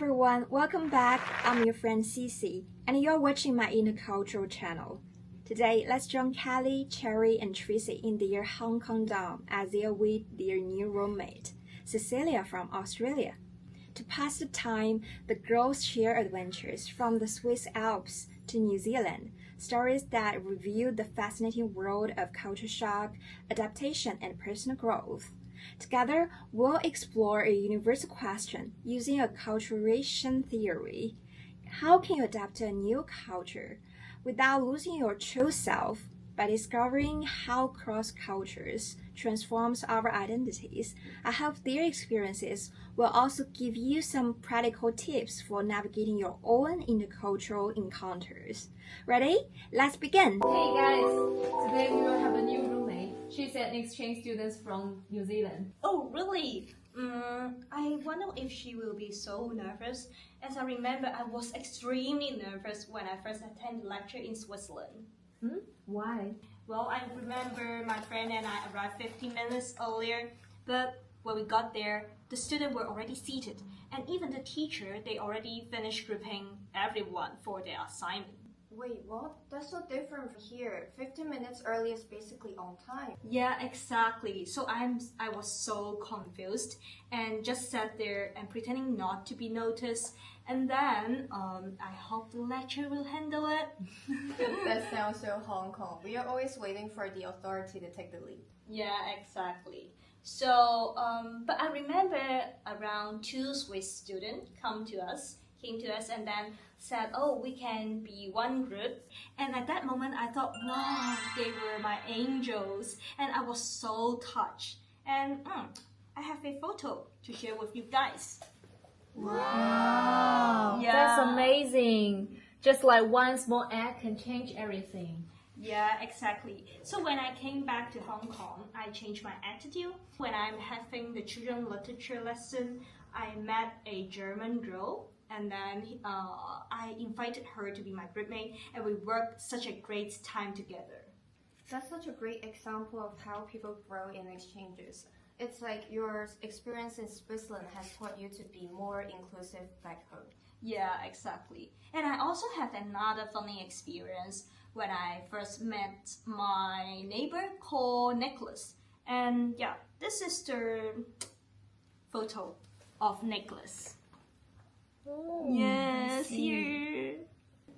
everyone, welcome back. I'm your friend Cici, and you're watching my intercultural channel. Today, let's join Kelly, Cherry, and Tracy in their Hong Kong dorm as they await their new roommate, Cecilia from Australia. To pass the time, the girls share adventures from the Swiss Alps to New Zealand, stories that reveal the fascinating world of culture shock, adaptation, and personal growth. Together, we'll explore a universal question using acculturation theory. How can you adapt to a new culture without losing your true self? By discovering how cross cultures transforms our identities, I hope their experiences will also give you some practical tips for navigating your own intercultural encounters. Ready? Let's begin! Hey guys! Today we will have a new roommate. She's an exchange student from New Zealand. Oh, really? I wonder if she will be so nervous. As I remember, I was extremely nervous when I first attended the lecture in Switzerland. Why? Well, I remember my friend and I arrived 15 minutes earlier, but when we got there, the students were already seated, and even the teacher, they already finished grouping everyone for their assignment. Wait, what? That's so different from here. 15 minutes early is basically on time. Yeah, exactly. So I was so confused and just sat there and pretending not to be noticed. And then I hope the lecturer will handle it. That sounds so Hong Kong. We are always waiting for the authority to take the lead. Yeah, exactly. So, but I remember around 2 Swiss students came to us and then said, oh, we can be one group. And at that moment, I thought, wow, they were my angels. And I was so touched. And I have a photo to share with you guys. Wow! Yeah. That's amazing! Just like one small act can change everything. Yeah, exactly. So when I came back to Hong Kong, I changed my attitude. When I'm having the children literature lesson, I met a German girl. And then I invited her to be my groupmate, and we worked such a great time together. That's such a great example of how people grow in exchanges. It's like your experience in Switzerland has taught you to be more inclusive back home. Yeah, exactly. And I also had another funny experience when I first met my neighbor called Nicholas. And yeah, this is the photo of Nicholas. Oh, Yes, here.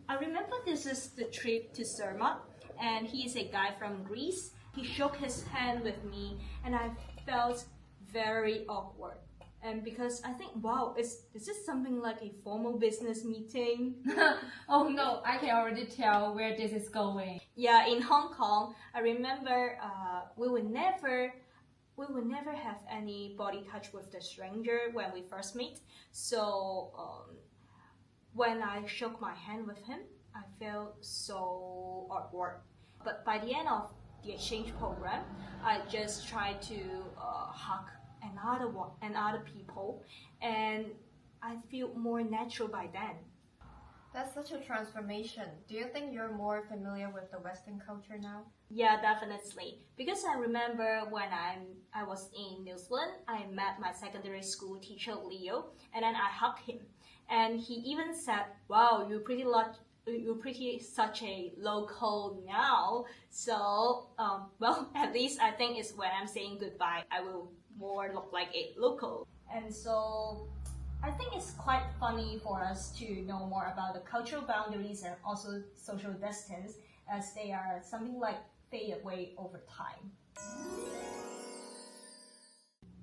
I remember this is the trip to Zermatt, and he is a guy from Greece. He shook his hand with me, and I felt very awkward. And because I think, wow, is this something like a formal business meeting? Oh no, I can already tell where this is going. Yeah, in Hong Kong, I remember we would never have any body touch with the stranger when we first meet. So when I shook my hand with him, I felt so awkward. But by the end of the exchange program, I just tried to hug another people, and I feel more natural by then. That's such a transformation. Do you think you're more familiar with the Western culture now? Yeah, definitely. Because I remember when I was in New Zealand, I met my secondary school teacher Leo, and then I hugged him, and he even said, "Wow, you're pretty such a local now." So, well, at least I think it's when I'm saying goodbye, I will more look like a local. And so I think it's quite funny for us to know more about the cultural boundaries and also social distance, as they are something like fade away over time.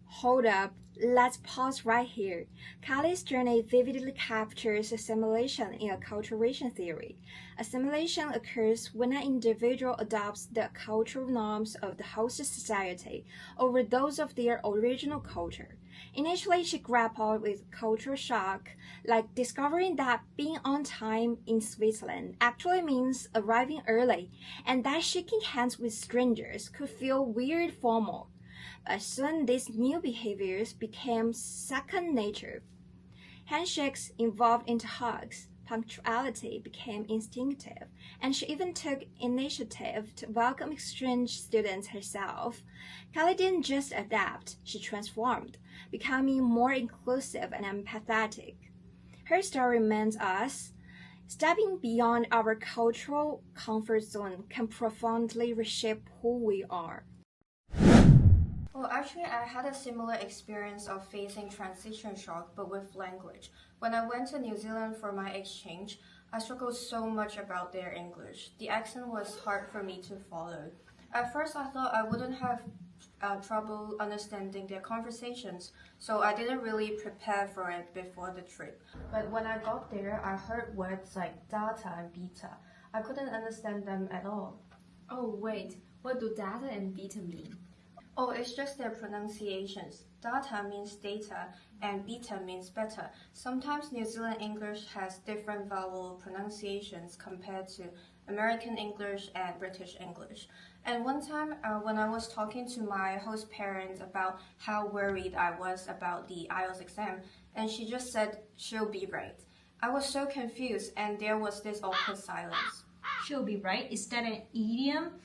Hold up, let's pause right here. Kelly's journey vividly captures assimilation in acculturation theory. Assimilation occurs when an individual adopts the cultural norms of the host society over those of their original culture. Initially, she grappled with cultural shock, like discovering that being on time in Switzerland actually means arriving early, and that shaking hands with strangers could feel weird formal. But soon these new behaviors became second nature. Handshakes evolved into hugs, punctuality became instinctive, and she even took initiative to welcome exchange students herself. Kelly didn't just adapt, she transformed, becoming more inclusive and empathetic. Her story reminds us stepping beyond our cultural comfort zone can profoundly reshape who we are. Well, actually, I had a similar experience of facing transition shock, but with language. When I went to New Zealand for my exchange, I struggled so much about their English. The accent was hard for me to follow. At first, I thought I wouldn't have trouble understanding their conversations, so I didn't really prepare for it before the trip. But when I got there, I heard words like data and beta. I couldn't understand them at all. Oh, wait, what do data and beta mean? Oh, it's just their pronunciations. Data means data and beta means better. Sometimes New Zealand English has different vowel pronunciations compared to American English and British English. And one time when I was talking to my host parent about how worried I was about the IELTS exam, and she just said, "She'll be right." I was so confused and there was this awkward silence. She'll be right. Is that an idiom?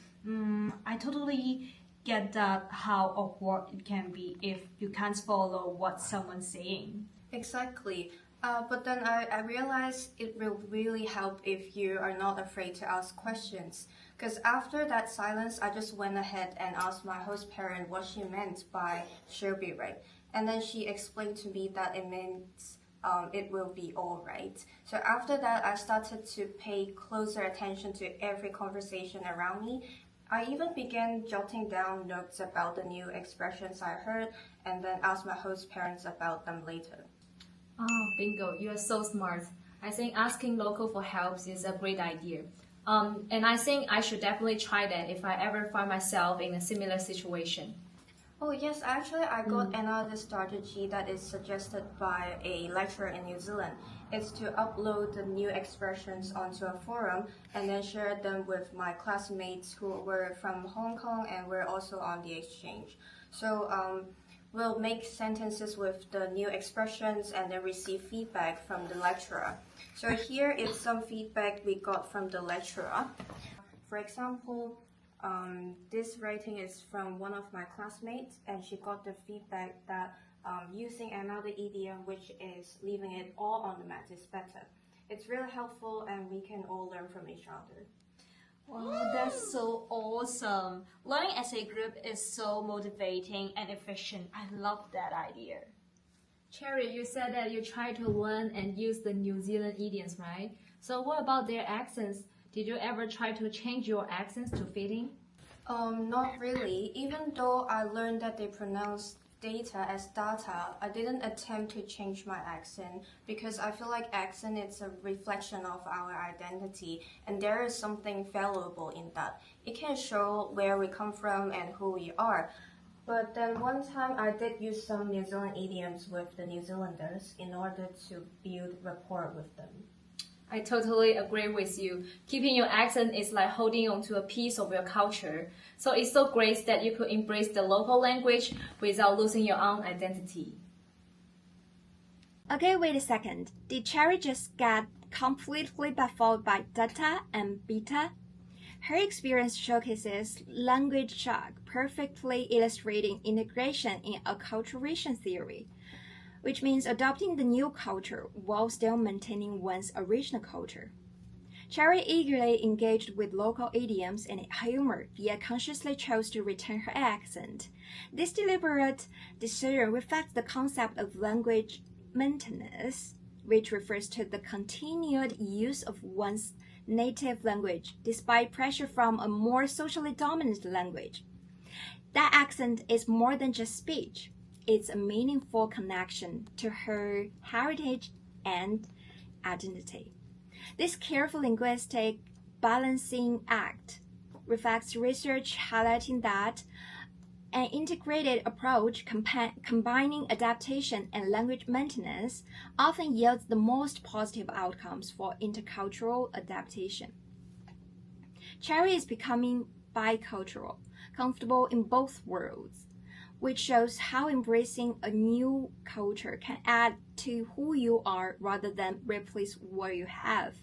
I totally get that how awkward it can be if you can't follow what someone's saying. Exactly. But then I realized it will really help if you are not afraid to ask questions. Because after that silence, I just went ahead and asked my host parent what she meant by "she'll be right." And then she explained to me that it means it will be all right. So after that, I started to pay closer attention to every conversation around me. I even began jotting down notes about the new expressions I heard and then asked my host parents about them later. Oh, bingo, you are so smart. I think asking local for help is a great idea. And I think I should definitely try that if I ever find myself in a similar situation. Oh yes, actually I got another strategy that is suggested by a lecturer in New Zealand. It's to upload the new expressions onto a forum and then share them with my classmates who were from Hong Kong and were also on the exchange. So we'll make sentences with the new expressions and then receive feedback from the lecturer. So here is some feedback we got from the lecturer. For example, this writing is from one of my classmates, and she got the feedback that using another idiom, which is leaving it all on the mat, is better. It's really helpful, and we can all learn from each other. Wow, that's so awesome. Learning as a group is so motivating and efficient. I love that idea. Cherry, you said that you try to learn and use the New Zealand idioms, right? So what about their accents? Did you ever try to change your accents to fit in? Not really. Even though I learned that they pronounce data as data, I didn't attempt to change my accent because I feel like accent is a reflection of our identity and there is something valuable in that. It can show where we come from and who we are. But then one time I did use some New Zealand idioms with the New Zealanders in order to build rapport with them. I totally agree with you. Keeping your accent is like holding on to a piece of your culture. So it's so great that you could embrace the local language without losing your own identity. Okay, wait a second. Did Cherry just get completely baffled by data and beta? Her experience showcases language shock, perfectly illustrating integration in acculturation theory, which means adopting the new culture while still maintaining one's original culture. Cherry eagerly engaged with local idioms and humor, yet consciously chose to retain her accent. This deliberate decision reflects the concept of language maintenance, which refers to the continued use of one's native language despite pressure from a more socially dominant language. That accent is more than just speech. It's a meaningful connection to her heritage and identity. This careful linguistic balancing act reflects research highlighting that an integrated approach combining adaptation and language maintenance often yields the most positive outcomes for intercultural adaptation. Cherry is becoming bicultural, comfortable in both worlds, which shows how embracing a new culture can add to who you are rather than replace what you have.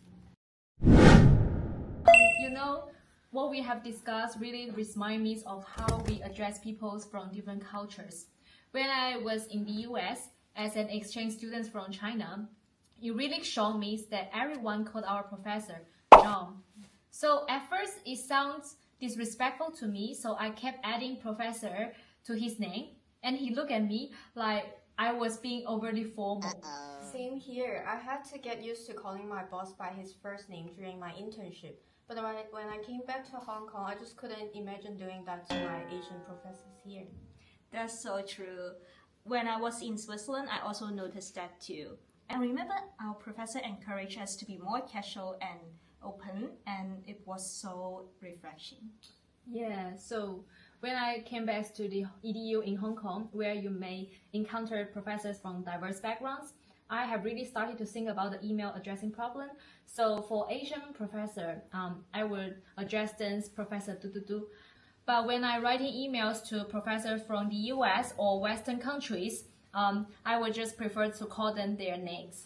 What we have discussed really reminds me of how we address people from different cultures. When I was in the US as an exchange student from China, It really shocked me that everyone called our professor John. So at first it sounds disrespectful to me, so I kept adding professor to his name, and he looked at me like I was being overly formal. Same here. I had to get used to calling my boss by his first name during my internship. But when I came back to Hong Kong, I just couldn't imagine doing that to my Asian professors here. That's so true. When I was in Switzerland, I also noticed that too. And remember, our professor encouraged us to be more casual and open, and it was so refreshing. Yeah, so when I came back to the EDU in Hong Kong, where you may encounter professors from diverse backgrounds, I have really started to think about the email addressing problem. So for Asian professor, I would address them as Professor Do. But when I writing emails to professors from the US or Western countries, I would just prefer to call them their names.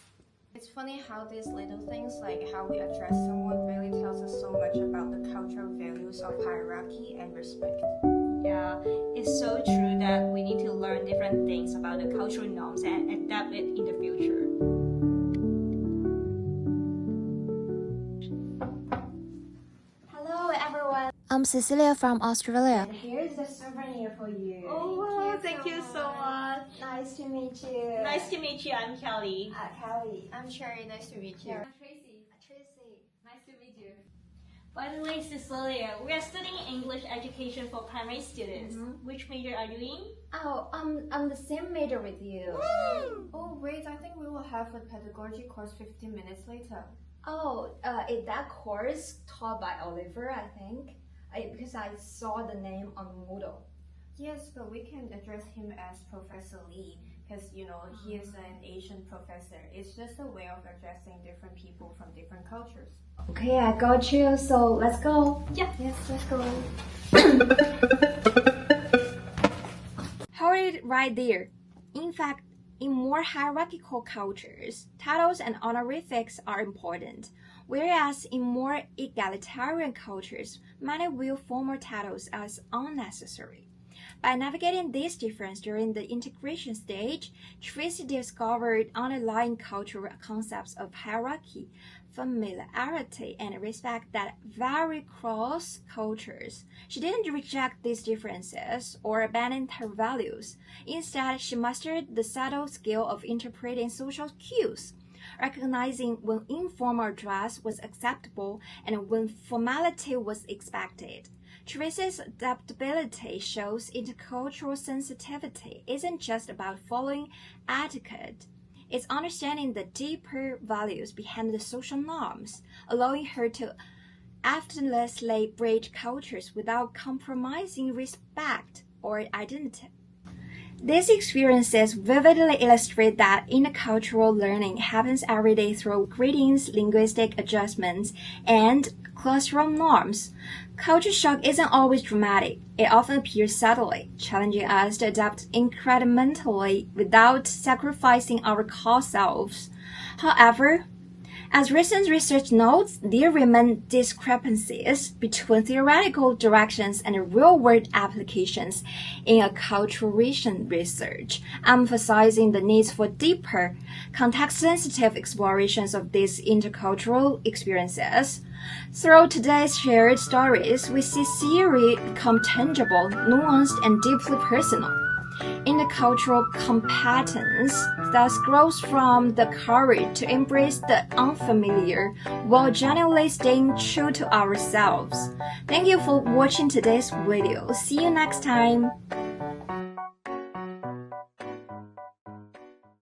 It's funny how these little things, like how we address someone, really tells us so much about the cultural values of hierarchy and respect. Yeah, it's so true that we need to learn different things about the cultural norms and adapt it in the future. Hello everyone. I'm Cecilia from Australia. And here's the souvenir for you. Oh, thank you so much. Nice to meet you. Nice to meet you. I'm Kelly. Kelly. I'm Sherry, nice to meet you. Tracy, nice to meet you. By the way, Cecilia, we are studying English education for primary students. Which major are you in? Oh, I'm the same major with you. Oh wait, I think we will have a pedagogy course 15 minutes later. Oh, is that course taught by Oliver, I think? Because I saw the name on Moodle. Yes, but we can address him as Professor Lee, because he is an Asian professor. It's just a way of addressing different people from different cultures. Okay, I got you. So let's go. Yeah. Yes, let's go. Hold it right there. In fact, in more hierarchical cultures, titles and honorifics are important, whereas in more egalitarian cultures, many view formal titles as unnecessary. By navigating this difference during the integration stage, Tracy discovered underlying cultural concepts of hierarchy, familiarity, and respect that vary across cultures. She didn't reject these differences or abandon her values. Instead, she mastered the subtle skill of interpreting social cues, recognizing when informal dress was acceptable and when formality was expected. Tracy's adaptability shows intercultural sensitivity isn't just about following etiquette. It's understanding the deeper values behind the social norms, allowing her to effortlessly bridge cultures without compromising respect or identity. These experiences vividly illustrate that intercultural learning happens every day through greetings, linguistic adjustments, and classroom norms. Culture shock isn't always dramatic. It often appears subtly, challenging us to adapt incrementally without sacrificing our core selves. However, as recent research notes, there remain discrepancies between theoretical directions and real-world applications in acculturation research, emphasizing the need for deeper, context-sensitive explorations of these intercultural experiences. Through today's shared stories, we see theory become tangible, nuanced, and deeply personal. Intercultural competence thus grows from the courage to embrace the unfamiliar while genuinely staying true to ourselves. Thank you for watching today's video. See you next time.